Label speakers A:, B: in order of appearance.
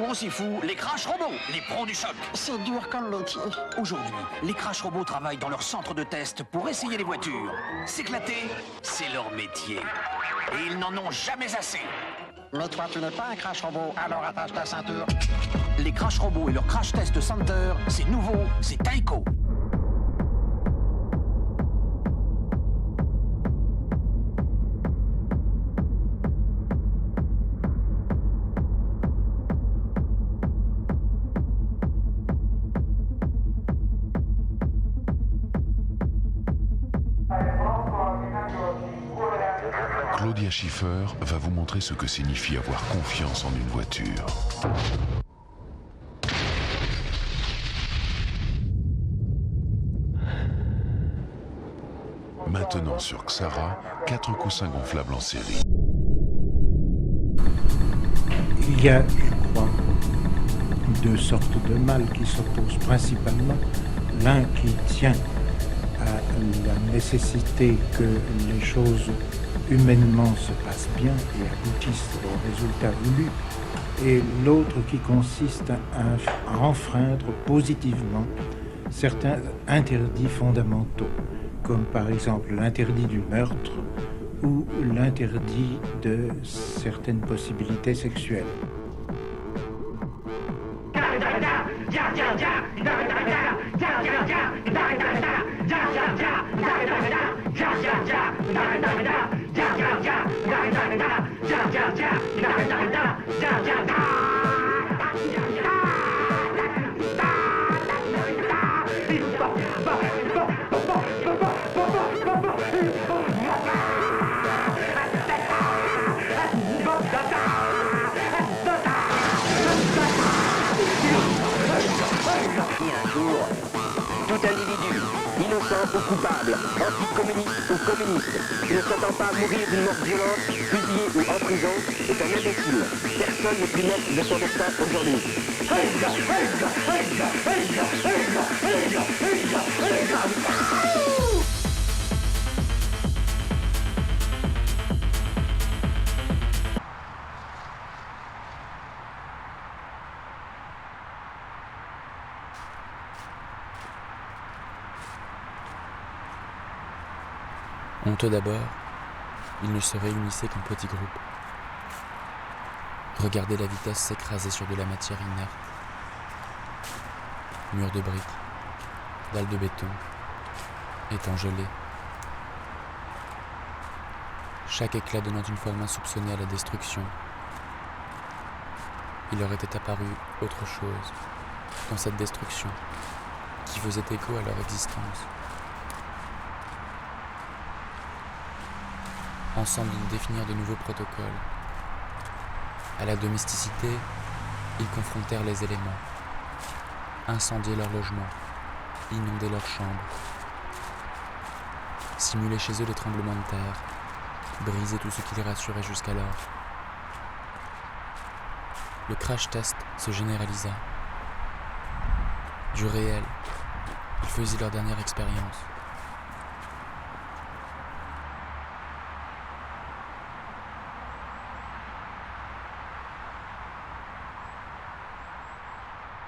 A: seront aussi fous, les crash robots, les pros du choc.
B: C'est dur comme métier.
A: Aujourd'hui, les crash robots travaillent dans leur centre de test pour essayer les voitures. S'éclater, c'est leur métier. Et ils n'en ont jamais assez.
B: Mais toi, tu n'es pas un crash robot, alors attache ta ceinture.
A: Les crash robots et leur crash test center, c'est nouveau, c'est Tyco.
C: Claudia Schiffer va vous montrer ce que signifie avoir confiance en une voiture. Maintenant sur Xara, 4 coussins gonflables en série.
D: Il y a, je crois, deux sortes de mal qui s'opposent principalement. L'un qui tient à la nécessité que les choses humainement se passent bien et aboutissent au résultat voulu, et l'autre qui consiste à enfreindre positivement certains interdits fondamentaux, comme par exemple l'interdit du meurtre ou l'interdit de certaines possibilités sexuelles.
E: Tout individu, innocent ou coupable, anticommuniste ou communiste, ne s'attend pas à mourir d'une mort violente, fusillé ou en prison, est un imbécile. Personne n'est plus maître de son destin aujourd'hui.
F: Honteux d'abord, ils ne se réunissaient qu'en petits groupes. Regardaient la vitesse s'écraser sur de la matière inerte. Murs de briques, dalles de béton, étangs gelés. Chaque éclat donnant une forme insoupçonnée à la destruction. Il leur était apparu autre chose dans cette destruction qui faisait écho à leur existence. Ensemble, ils définirent de nouveaux protocoles. À la domesticité, ils confrontèrent les éléments, incendiaient leur logement, inondaient leurs chambres, simulaient chez eux les tremblements de terre, brisaient tout ce qui les rassurait jusqu'alors. Le crash test se généralisa. Du réel, ils faisaient leur dernière expérience.